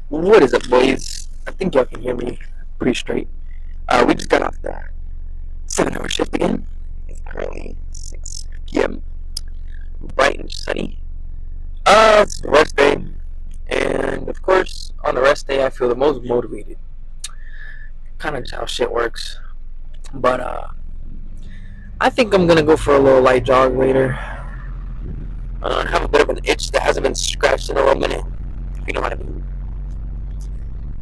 What is up, boys? I think y'all can hear me pretty straight. We just got off the 7-hour shift again. It's currently 6 p.m. Bright and sunny. It's the rest day, and of course, on the rest day, I feel the most motivated. Kind of just how shit works. But I think I'm gonna go for a little light jog later. I have a bit of an itch that hasn't been scratched in a little minute, if you know what I mean.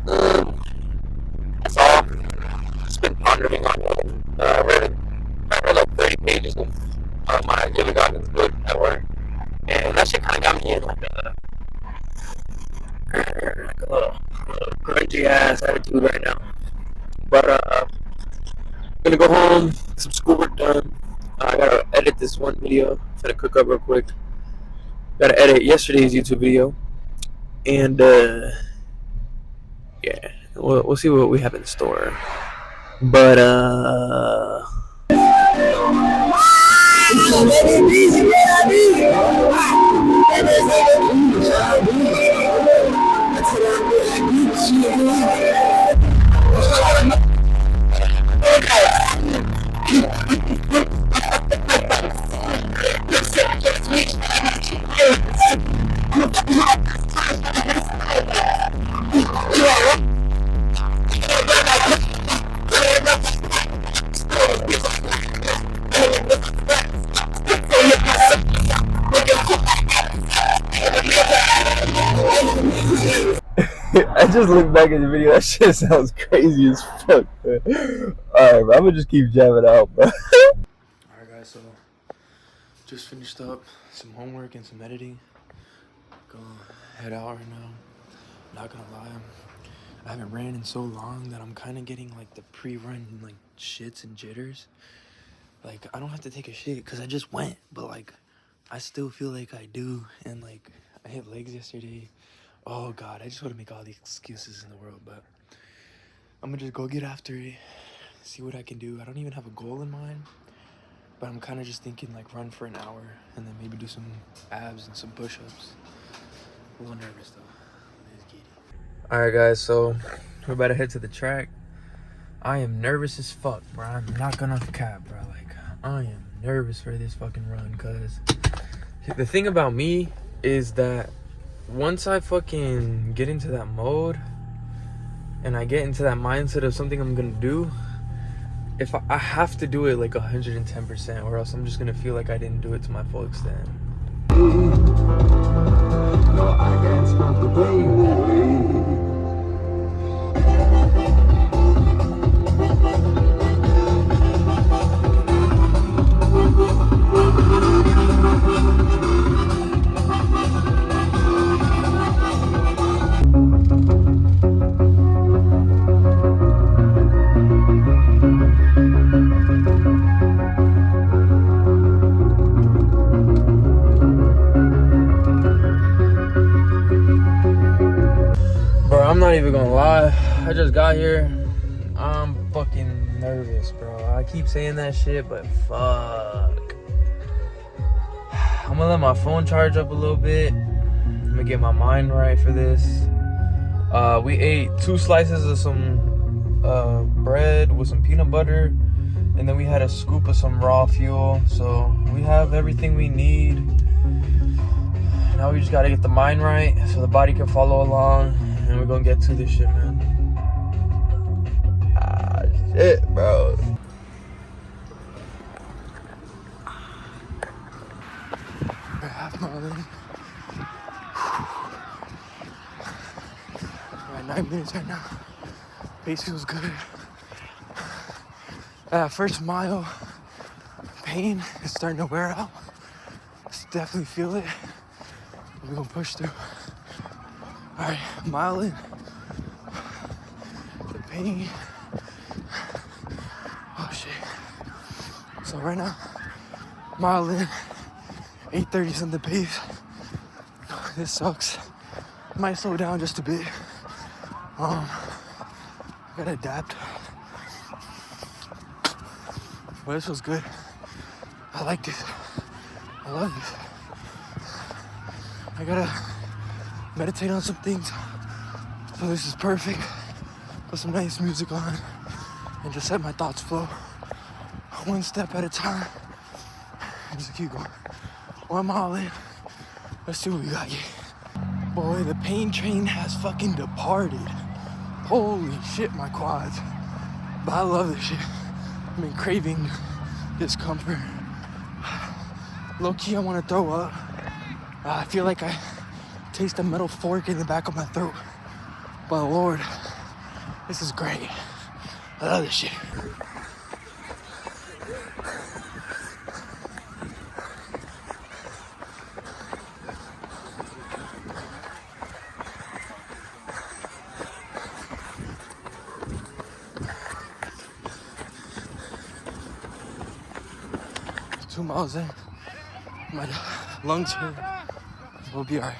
Um, that's all. Just been pondering on it. I read like 30 pages of my Jimmy Goggins book at work, and that shit kind of got me in like a little grungy ass attitude right now. But I'm gonna go home, get some schoolwork done. I gotta edit this one video. I'm gonna cook up real quick. Gotta edit yesterday's YouTube video, and yeah, we'll see what we have in store. But I just looked back at the video. That shit sounds crazy as fuck, man. Alright, bro. I'm gonna just keep jamming out, bro. Alright, guys. So, just finished up some homework and some editing. Gonna head out right now. Not gonna lie, I haven't ran in so long that I'm kind of getting like the pre-run like shits and jitters. Like, I don't have to take a shit because I just went, but like, I still feel like I do. And like, I hit legs yesterday. Oh God, I just want to make all the excuses in the world, but I'm gonna just go get after it, see what I can do. I don't even have a goal in mind, but I'm kind of just thinking like run for an hour and then maybe do some abs and some push-ups. A little nervous though. Alright guys, so we're about to head to the track. I am nervous as fuck, bro. I'm not gonna cap, bro. Like, I am nervous for this fucking run, because the thing about me is that once I fucking get into that mode and I get into that mindset of something I'm gonna do, if I have to do it like 110%, or else I'm just gonna feel like I didn't do it to my full extent. No, I can't stop the pain. I'm not even gonna lie, I just got here. I'm fucking nervous, bro. I keep saying that shit, but fuck. I'm gonna let my phone charge up a little bit. I'm gonna get my mind right for this. We ate 2 slices of some bread with some peanut butter, and then we had a scoop of some raw fuel. So we have everything we need. Now we just gotta get the mind right so the body can follow along. And we're gonna get to this shit, man. Ah, shit, bro. We're half mile in. We're at 9 minutes right now. Pace feels good. First mile, pain is starting to wear out. Definitely feel it. We're gonna push through. Alright, mile in. The pain. Oh shit. So right now, mile in, 8:30 something pace. This sucks. Might slow down just a bit. Gotta adapt. But this was good. I like this. I love this. I gotta meditate on some things So this is perfect. Put some nice music on and just let my thoughts flow. One step at a time. And just keep going. 1 mile in. Let's see what we got here. Boy, the pain train has fucking departed. Holy shit, my quads. But I love this shit. I've been craving discomfort. Low key, I want to throw up. I feel like I taste a metal fork in the back of my throat. But Lord, this is great. I love this shit. Two miles in, my lungs hurt. We'll be alright.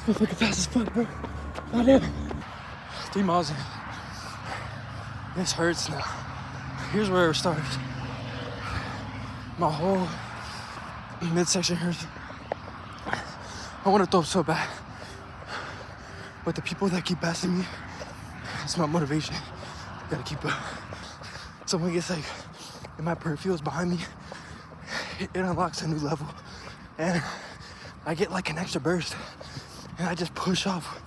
This motherfucker fast as fuck, bro. God damn. 3 miles in. This hurts now. Here's where it starts. My whole midsection hurts. I want to throw up so bad. But the people that keep passing me, it's my motivation. Gotta keep up. Someone gets like, in my peripherals behind me, it unlocks a new level. And I get like an extra burst. And I just push off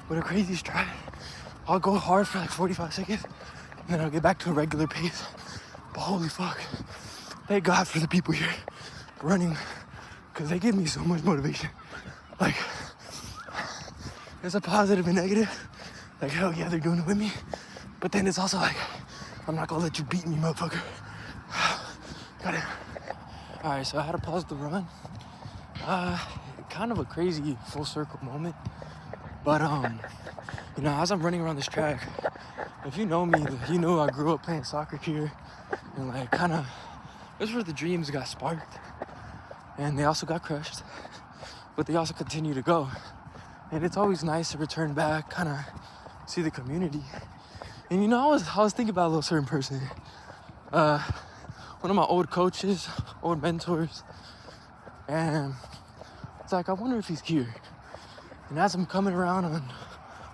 with a crazy stride. I'll go hard for like 45 seconds. And then I'll get back to a regular pace. But holy fuck. Thank God for the people here running. Because they give me so much motivation. Like, there's a positive and negative. Like, hell yeah, they're doing it with me. But then it's also like, I'm not gonna let you beat me, motherfucker. Got it. Alright, so I had to pause the run. Kind of a crazy full circle moment. But, you know, as I'm running around this track, if you know me, you know I grew up playing soccer here. And, like, kind of, this is where the dreams got sparked. And they also got crushed. But they also continue to go. And it's always nice to return back, kind of see the community. And, you know, I was thinking about a little certain person. One of my old coaches, old mentors. And it's like, I wonder if he's here. And as I'm coming around on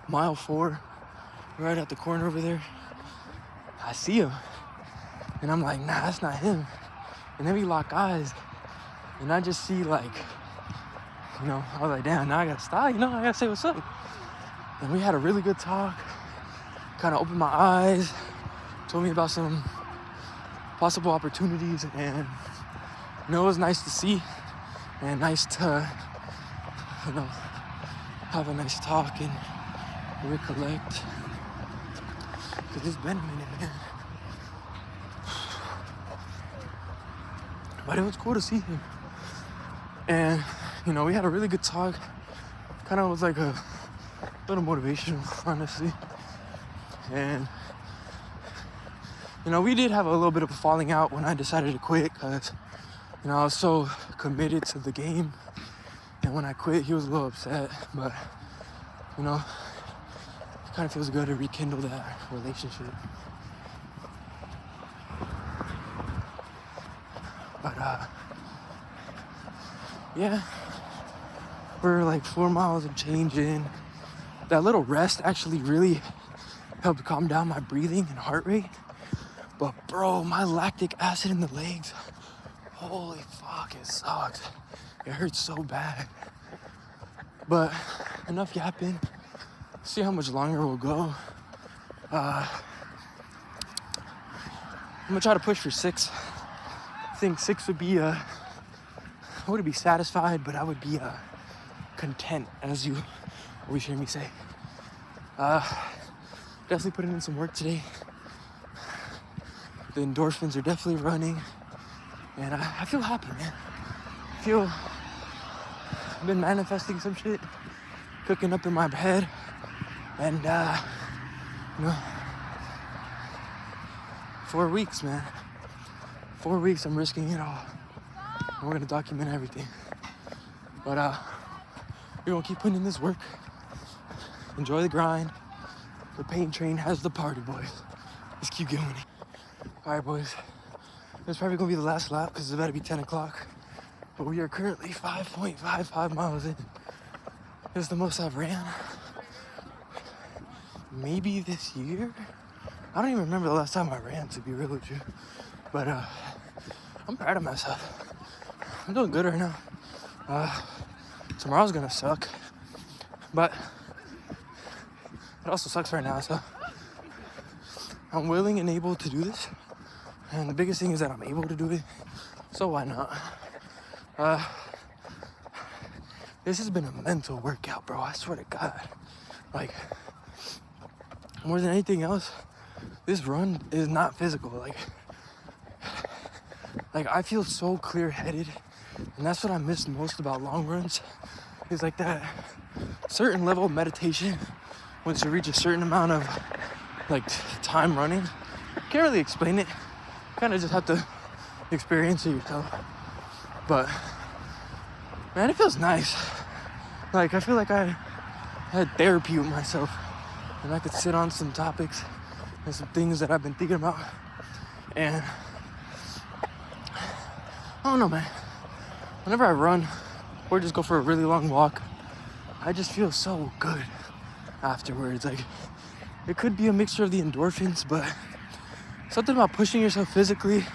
mile 4, right at the corner over there, I see him. And I'm like, nah, that's not him. And then we lock eyes. And I just see like, you know, I was like, damn, now I gotta stop, you know, I gotta say what's up. And we had a really good talk. Kind of opened my eyes. Told me about some possible opportunities. And, you know, it was nice to see. And nice to, you know, have a nice talk and recollect. Because it's been a minute, man. But it was cool to see him. And, you know, we had a really good talk. Kind of was like a little motivational, honestly. And, you know, we did have a little bit of a falling out when I decided to quit because, you know, I was so committed to the game. And when I quit, he was a little upset. But, you know, it kind of feels good to rekindle that relationship. But, yeah, we're like 4 miles and change in. That little rest actually really helped calm down my breathing and heart rate. But bro, my lactic acid in the legs, holy fuck, it sucks. It hurts so bad. But enough yapping. See how much longer we'll go. I'm gonna try to push for 6. I think 6 would be, I wouldn't be satisfied, but I would be content, as you always hear me say. Definitely putting in some work today. The endorphins are definitely running, and I feel happy, man. I've been manifesting some shit, cooking up in my head, and you know, 4 weeks, man. 4 weeks, I'm risking it all. And we're gonna document everything. But we're gonna keep putting in this work. Enjoy the grind. The pain train has departed, boys. Let's keep going. All right, boys. This is probably gonna be the last lap because it's about to be 10 o'clock. But we are currently 5.55 miles in. This is the most I've ran maybe this year. I don't even remember the last time I ran, to be real with you. But I'm proud of myself. I'm doing good right now. Tomorrow's gonna suck, but it also sucks right now, so I'm willing and able to do this. And the biggest thing is that I'm able to do it, so why not? This has been a mental workout, bro. I swear to God. Like, more than anything else, this run is not physical. Like I feel so clear-headed, and that's what I miss most about long runs. Is like that certain level of meditation once you reach a certain amount of like time running. Can't really explain it. Kind of just have to experience it yourself. But man, it feels nice. Like I feel like I had therapy with myself, and I could sit on some topics and some things that I've been thinking about. And I don't know, man. Whenever I run or just go for a really long walk, I just feel so good afterwards. Like, it could be a mixture of the endorphins, but something about pushing yourself physically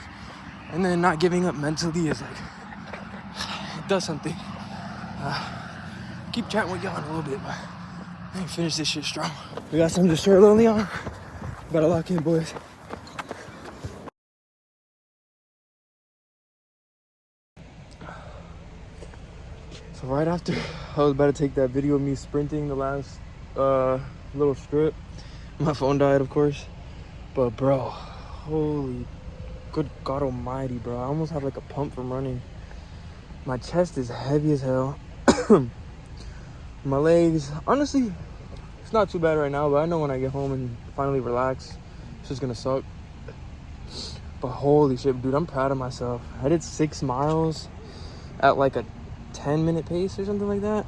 and then not giving up mentally is like, it does something. Keep chatting with y'all in a little bit, but I ain't finish this shit strong. We got something to share lonely on. Gotta lock in, boys. So right after I was about to take that video of me sprinting the last little strip, my phone died, of course. But bro, holy good God almighty, bro. I almost have like a pump from running. My chest is heavy as hell. My legs, honestly, it's not too bad right now, but I know when I get home and finally relax, it's just gonna suck. But holy shit, dude, I'm proud of myself. I did 6 miles at like a 10-minute pace or something like that,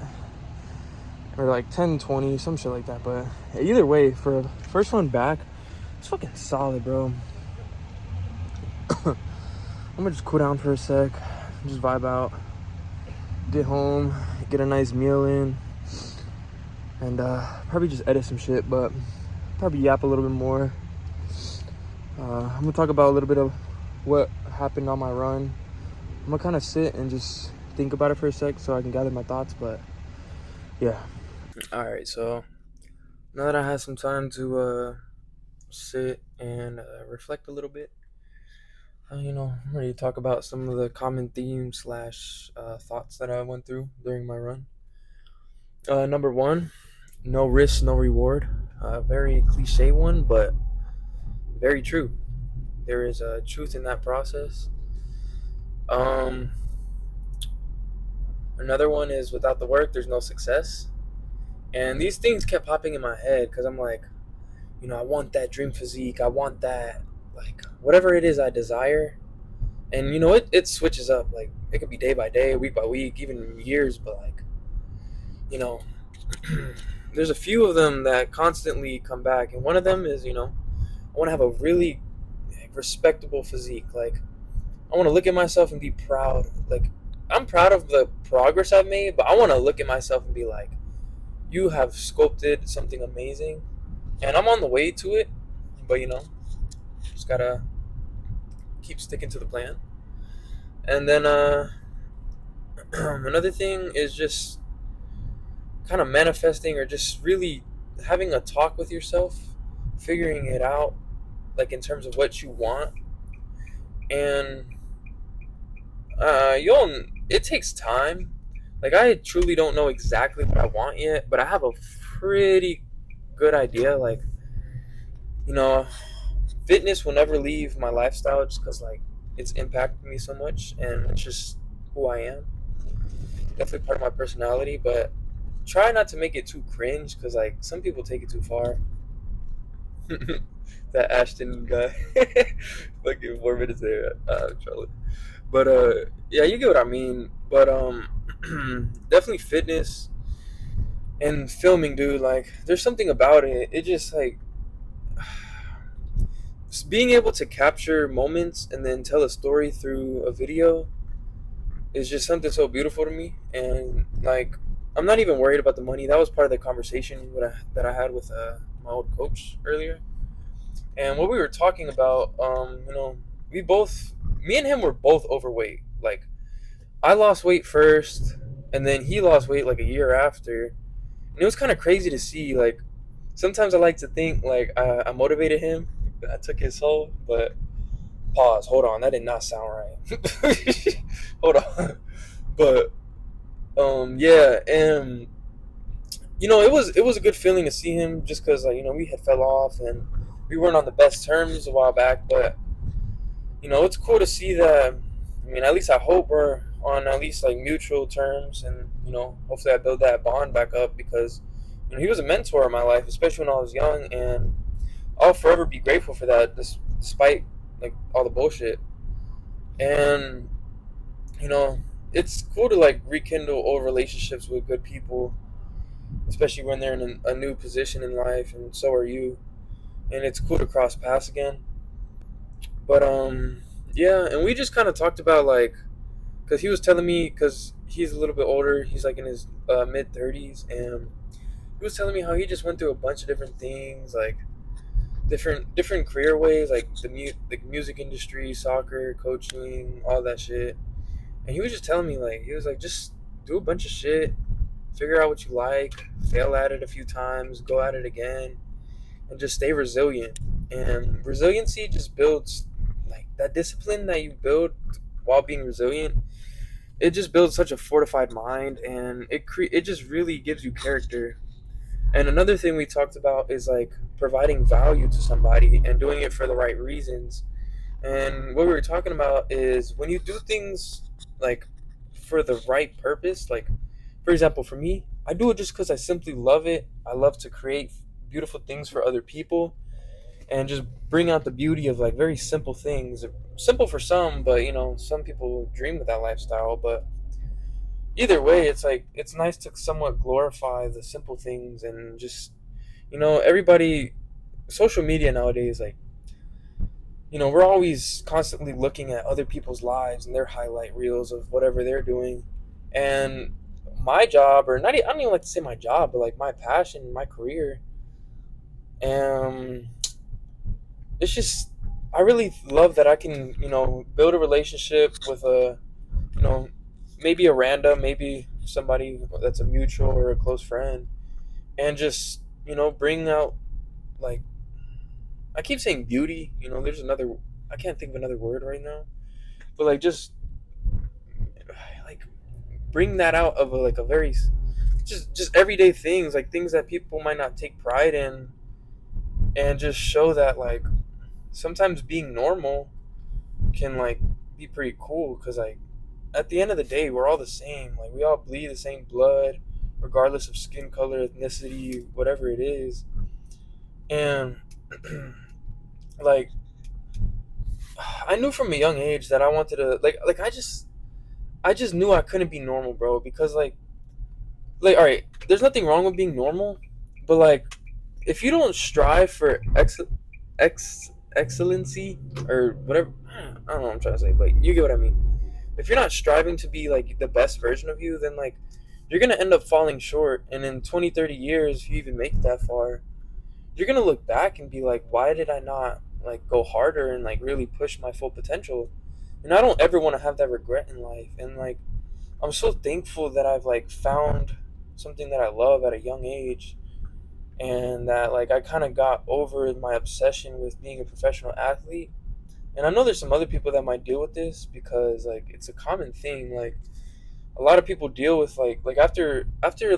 or like 10-20, some shit like that. But either way, for a first one back, it's fucking solid, bro. I'm gonna just cool down for a sec, just vibe out, get home, get a nice meal in, and probably just edit some shit, but probably yap a little bit more. I'm gonna talk about a little bit of what happened on my run. I'm gonna kind of sit and just think about it for a sec so I can gather my thoughts, but yeah. All right, so now that I have some time to sit and reflect a little bit, I'm ready to talk about some of the common themes slash thoughts that I went through during my run. Number one, no risk, no reward. Very cliche one, but very true. There is a truth in that process. Another one is without the work, there's no success. And these things kept popping in my head because I'm like, I want that dream physique. I want that, like, whatever it is I desire. And, it switches up. Like, it could be day by day, week by week, even years. But, like, there's a few of them that constantly come back. And one of them is, I want to have a really respectable physique. Like, I want to look at myself and be proud. Like, I'm proud of the progress I've made, but I want to look at myself and be like, you have sculpted something amazing. And I'm on the way to it, but, just gotta keep sticking to the plan. And then another thing is just kind of manifesting or just really having a talk with yourself, figuring it out, like in terms of what you want. And it takes time. Like, I truly don't know exactly what I want yet, but I have a pretty good idea. Like, fitness will never leave my lifestyle just because, like, it's impacted me so much, and it's just who I am. Definitely part of my personality, but try not to make it too cringe because, like, some people take it too far. That Ashton guy. Fucking 4 minutes there, Charlie. But yeah, you get what I mean. But definitely fitness and filming, dude. Like, there's something about it. It just, like, just being able to capture moments and then tell a story through a video is just something so beautiful to me. And, like, I'm not even worried about the money. That was part of the conversation that I had with my old coach earlier, and what we were talking about, we both, me and him were both overweight. Like I lost weight first, and then he lost weight like a year after, and it was kind of crazy to see. Like sometimes I like to think like I motivated him, I took his soul, but pause. Hold on, that did not sound right. Hold on, but yeah, and it was a good feeling to see him just because like we had fell off and we weren't on the best terms a while back, but it's cool to see that. I mean, at least I hope we're on at least like mutual terms, and hopefully I build that bond back up because he was a mentor in my life, especially when I was young, and I'll forever be grateful for that, despite like all the bullshit. And you know, it's cool to like rekindle old relationships with good people, especially when they're in a new position in life, and so are you. And it's cool to cross paths again. But yeah, and we just kind of talked about like, cause he was telling me, cause he's a little bit older, he's like in his mid 30s, and he was telling me how he just went through a bunch of different things, like different career ways, like the music industry, soccer, coaching, all that shit. And he was just telling me like he was like just do a bunch of shit, figure out what you like, fail at it a few times, go at it again, and just stay resilient. And resiliency just builds like that discipline that you build while being resilient. It just builds such a fortified mind, and it just really gives you character. And another thing we talked about is like providing value to somebody and doing it for the right reasons. And what we were talking about is when you do things like for the right purpose, like for example, for me, I do it just because I simply love it. I love to create beautiful things for other people and just bring out the beauty of like very simple things. Simple for some, but some people dream of that lifestyle. But either way, it's like it's nice to somewhat glorify the simple things and just everybody. Social media nowadays, like we're always constantly looking at other people's lives and their highlight reels of whatever they're doing. And my job, or not, I don't even like to say my job, but like my passion, my career, and it's just, I really love that I can, build a relationship with you know, maybe a random, maybe somebody that's a mutual or a close friend, and just, bring out, like, I keep saying beauty, there's another, I can't think of another word right now, but like just like bring that out of like a very just everyday things, like things that people might not take pride in, and just show that like sometimes being normal can like be pretty cool because like at the end of the day we're all the same, like we all bleed the same blood regardless of skin color, ethnicity, whatever it is. And like I knew from a young age that I wanted to like I just knew I couldn't be normal, bro, because like all right, there's nothing wrong with being normal, but like if you don't strive for excellency or whatever, I don't know what I'm trying to say, but you get what I mean. If you're not striving to be like the best version of you, then like you're gonna end up falling short, and in 20, 30 years, if you even make it that far, you're gonna look back and be like, why did I not like go harder and like really push my full potential? And I don't ever want to have that regret in life. And like I'm so thankful that I've like found something that I love at a young age, and that like I kind of got over my obsession with being a professional athlete. And I know there's some other people that might deal with this because like it's a common thing. Like a lot of people deal with like after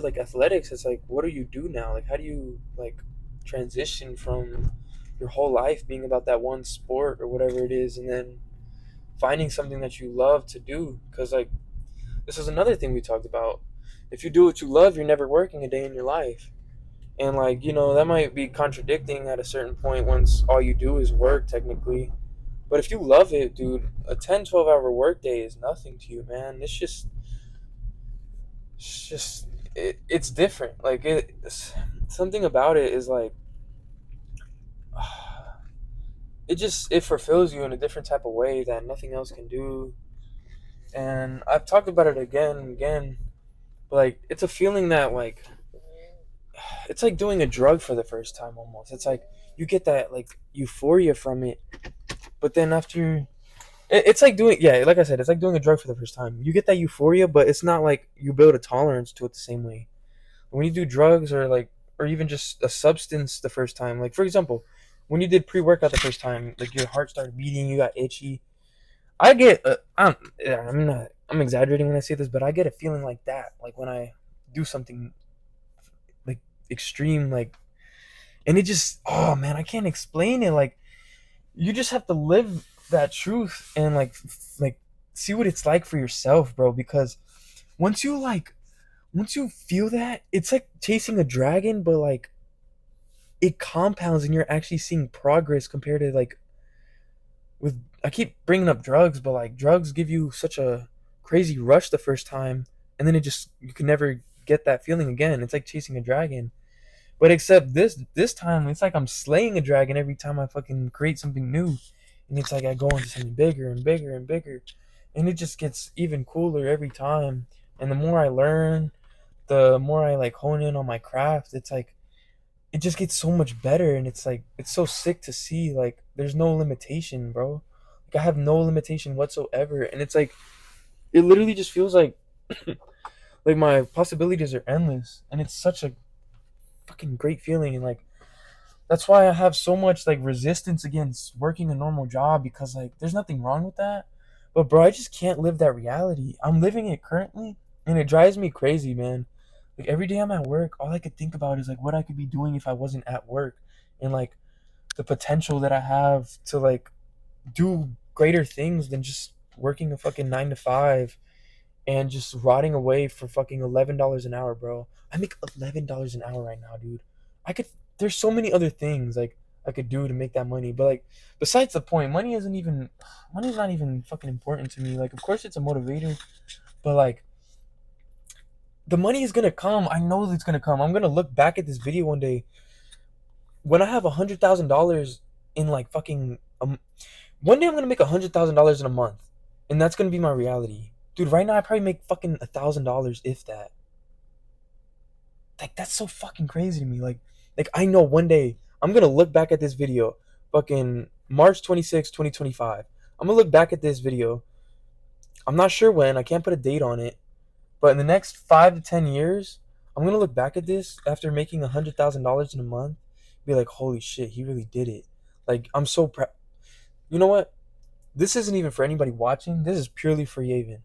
like athletics, it's like what do you do now? Like how do you like transition from your whole life being about that one sport or whatever it is, and then finding something that you love to do? Because like this is another thing we talked about. If you do what you love, you're never working a day in your life. And like that might be contradicting at a certain point once all you do is work technically. But if you love it, dude, a 10, 12 hour workday is nothing to you, man. It's just it's different. Like something about it is like it fulfills you in a different type of way that nothing else can do. And I've talked about it again and again, but like it's a feeling that like it's like doing a drug for the first time almost. It's like you get that like euphoria from it, but then after it's like doing, yeah, like I said, it's like doing a drug for the first time. You get that euphoria, but it's not like you build a tolerance to it the same way. When you do drugs or like or even just a substance the first time, like for example, when you did pre-workout the first time, like your heart started beating, you got itchy. I get I'm exaggerating when I say this, but I get a feeling like that, like when I do something like extreme, like, and it just, oh man, I can't explain it. Like you just have to live that truth and like see what it's like for yourself, bro, because once you like once you feel that, it's like chasing a dragon, but like it compounds and you're actually seeing progress compared to like with, I keep bringing up drugs, but like drugs give you such a crazy rush the first time, and then it just, you can never get that feeling again. It's like chasing a dragon. But except this time, it's like I'm slaying a dragon every time I fucking create something new, and it's like I go into something bigger and bigger and bigger, and it just gets even cooler every time. And the more I learn, the more I like hone in on my craft. It's like it just gets so much better, and it's like it's so sick to see. Like there's no limitation, bro. Like I have no limitation whatsoever, and it's like it literally just feels like like my possibilities are endless, and it's such a fucking great feeling. And like that's why I have so much like resistance against working a normal job, because like there's nothing wrong with that, but bro, I just can't live that reality. I'm living it currently, and it drives me crazy, man. Like every day I'm at work, all I could think about is like what I could be doing if I wasn't at work, and like the potential that I have to like do greater things than just working a fucking 9 to 5 and just rotting away for fucking $11 an hour, bro. I make $11 an hour right now, dude. I could. There's so many other things like I could do to make that money, but like besides the point, money's not even fucking important to me. Like of course it's a motivator, but like the money is gonna come. I know it's gonna come. I'm gonna look back at this video one day when I have $100,000 in like fucking one day I'm gonna make $100,000 in a month, and that's gonna be my reality, dude. Right now I probably make fucking $1,000 if that. Like that's so fucking crazy to me. Like I know one day I'm gonna look back at this video, fucking March 26, 2025. I'm gonna look back at this video. I'm not sure when. I can't put a date on it, but in the next 5 to 10 years, I'm gonna look back at this after making $100,000 in a month, be like, holy shit, he really did it. Like I'm so proud. You know what? This isn't even for anybody watching. This is purely for Yavin.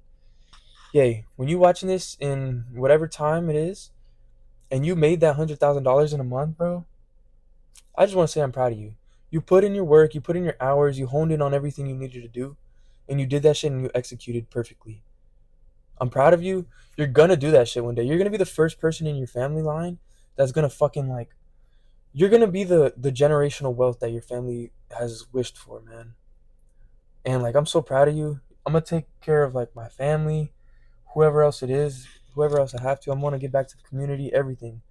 Yay, when you watching this in whatever time it is, and you made that $100,000 in a month, bro, I just want to say I'm proud of you. You put in your work, you put in your hours, you honed in on everything you needed to do, and you did that shit and you executed perfectly. I'm proud of you. You're gonna do that shit one day. You're gonna be the first person in your family line that's gonna fucking like. You're gonna be the generational wealth that your family has wished for, man. And like I'm so proud of you. I'm gonna take care of like my family, whoever else it is, whoever else I have to. I'm gonna get back to the community, everything.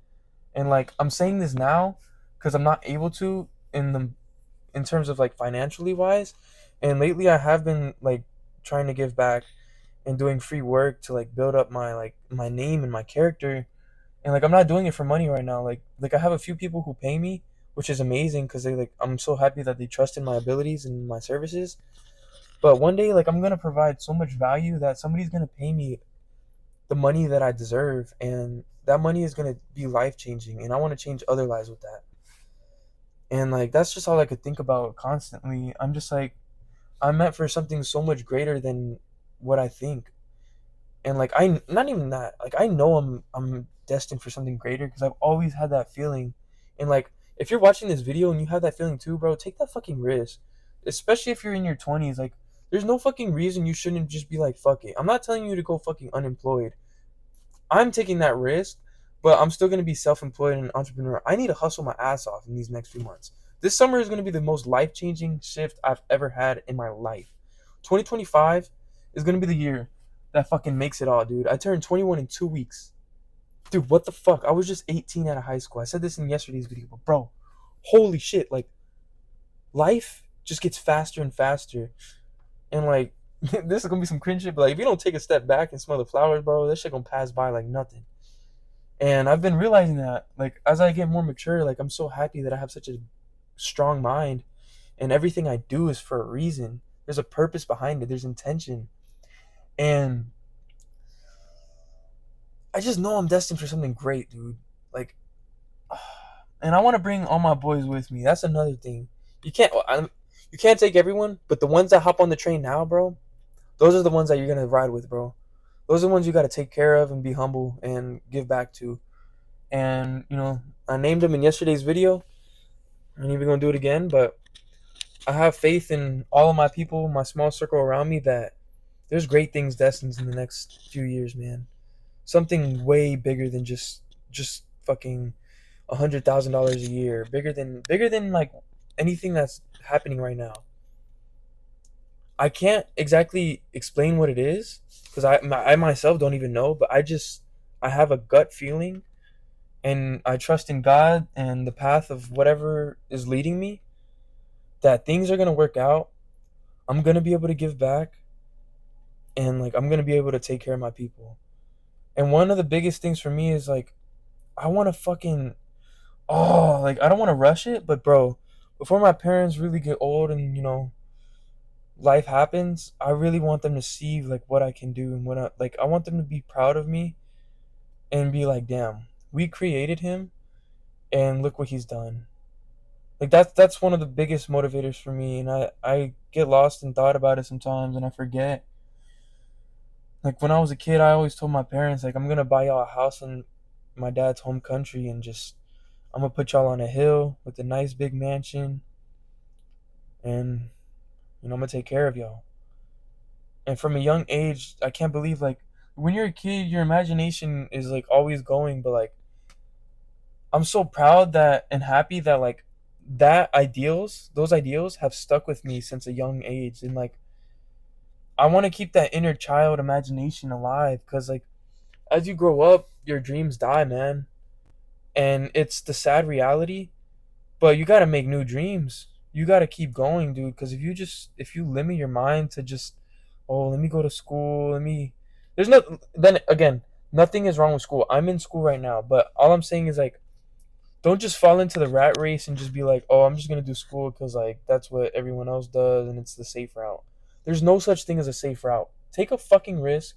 And like I'm saying this now because I'm not able to in terms of like financially wise. And lately I have been like trying to give back and doing free work to like build up my name and my character. And like I'm not doing it for money right now. Like I have a few people who pay me, which is amazing because they like, I'm so happy that they trust in my abilities and my services. But one day, like I'm gonna provide so much value that somebody's gonna pay me the money that I deserve, and that money is gonna be life changing, and I want to change other lives with that. And like that's just all I could think about constantly. I'm just like I'm meant for something so much greater than what I think. And like I, not even that, like I know I'm destined for something greater because I've always had that feeling. And like if you're watching this video and you have that feeling too, bro, take that fucking risk. Especially if you're in your 20s, like there's no fucking reason you shouldn't just be like fuck it. I'm not telling you to go fucking unemployed. I'm taking that risk, but I'm still going to be self-employed and an entrepreneur. I need to hustle my ass off in these next few months. This summer is going to be the most life-changing shift I've ever had in my life. 2025 is going to be the year that fucking makes it all, dude. I turned 21 in 2 weeks. Dude, what the fuck? I was just 18 out of high school. I said this in yesterday's video, but bro, holy shit. Like, life just gets faster and faster. And like, this is going to be some cringe shit, but like, if you don't take a step back and smell the flowers, bro, this shit going to pass by like nothing. And I've been realizing that, like, as I get more mature, like, I'm so happy that I have such a strong mind, and everything I do is for a reason. There's a purpose behind it. There's intention, and I just know I'm destined for something great, dude. Like, and I want to bring all my boys with me. That's another thing. You can't, you can't take everyone, but the ones that hop on the train now, bro, those are the ones that you're gonna ride with, bro. Those are the ones you got to take care of and be humble and give back to. And I named them in yesterday's video. I'm even gonna do it again, but I have faith in all of my people, my small circle around me, that there's great things destined in the next few years, man. Something way bigger than just fucking $100,000 a year. Bigger than like anything that's happening right now. I can't exactly explain what it is because I myself don't even know, but I have a gut feeling, and I trust in God and the path of whatever is leading me, that things are gonna work out. I'm gonna be able to give back, and like I'm gonna be able to take care of my people. And one of the biggest things for me is like I want to fucking like I don't want to rush it, but bro, before my parents really get old and life happens, I really want them to see like what I can do, and what I want them to be proud of me and be like, damn, we created him and look what he's done. Like that's one of the biggest motivators for me, and I get lost in thought about it sometimes, and I forget. Like when I was a kid, I always told my parents like I'm gonna buy y'all a house in my dad's home country, and just I'm gonna put y'all on a hill with a nice big mansion, and I'm gonna take care of y'all. And from a young age, I can't believe, like, when you're a kid, your imagination is like always going, but like I'm so proud that and happy that like those ideals have stuck with me since a young age. And like I want to keep that inner child imagination alive, because like as you grow up, your dreams die, man. And it's the sad reality, but you got to make new dreams. You got to keep going, dude, because if you limit your mind to just, oh, let me go to school, there's no, then again, nothing is wrong with school. I'm in school right now, but all I'm saying is like, don't just fall into the rat race and just be like, oh, I'm just going to do school because like that's what everyone else does and it's the safe route. There's no such thing as a safe route. Take a fucking risk.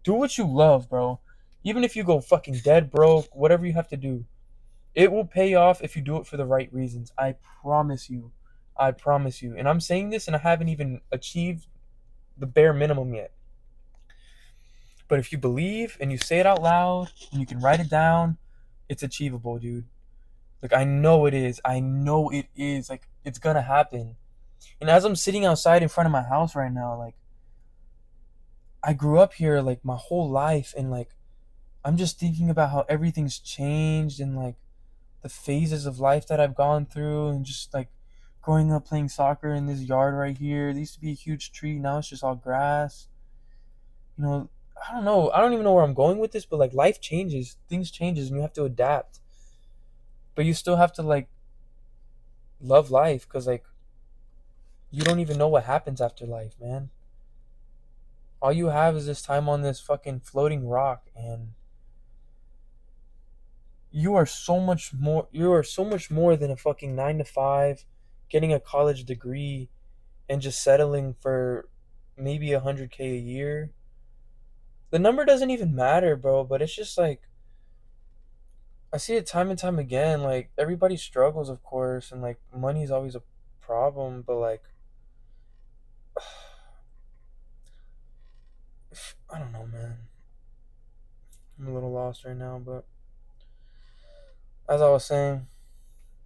Do what you love, bro. Even if you go fucking dead broke, whatever you have to do, it will pay off if you do it for the right reasons. I promise you. I promise you. And I'm saying this and I haven't even achieved the bare minimum yet. But if you believe and you say it out loud and you can write it down, it's achievable, dude. Like I know it is. I know it is. Like it's gonna happen. And as I'm sitting outside in front of my house right now, like I grew up here like my whole life, and like I'm just thinking about how everything's changed, and like the phases of life that I've gone through, and just like growing up playing soccer in this yard right here. There used to be a huge tree, now it's just all grass. You know, I don't know. I don't even know where I'm going with this, but like life changes, things changes, and you have to adapt. But you still have to like love life, because like you don't even know what happens after life, man. All you have is this time on this fucking floating rock, and you are so much more than a fucking 9 to 5, getting a college degree and just settling for maybe 100K a year. The number doesn't even matter, bro, but it's just like I see it time and time again. Like everybody struggles, of course, and like money is always a problem, but like I don't know, man. I'm a little lost right now, but as I was saying,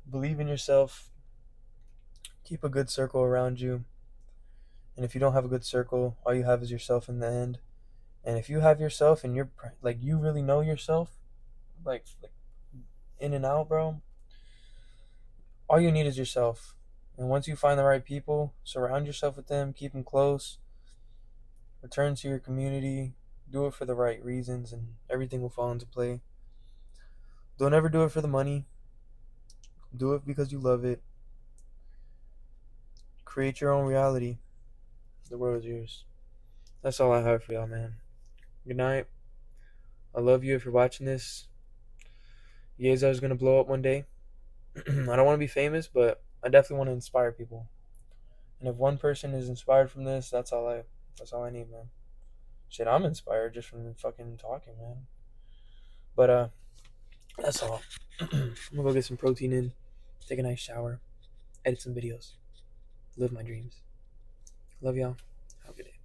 believe in yourself, keep a good circle around you, and if you don't have a good circle, all you have is yourself in the end. And if you have yourself and you're like you really know yourself, like in and out, bro, all you need is yourself. And once you find the right people, surround yourself with them, keep them close, return to your community, do it for the right reasons, and everything will fall into play. Don't ever do it for the money. Do it because you love it. Create your own reality. The world is yours. That's all I have for y'all, man. Good night. I love you if you're watching this. Yeza is gonna blow up one day. I don't want to be famous, but I definitely want to inspire people. And if one person is inspired from this, that's all I need, man. Shit, I'm inspired just from fucking talking, man. But that's all. I'm gonna go get some protein in, take a nice shower, edit some videos, live my dreams. Love y'all. Have a good day.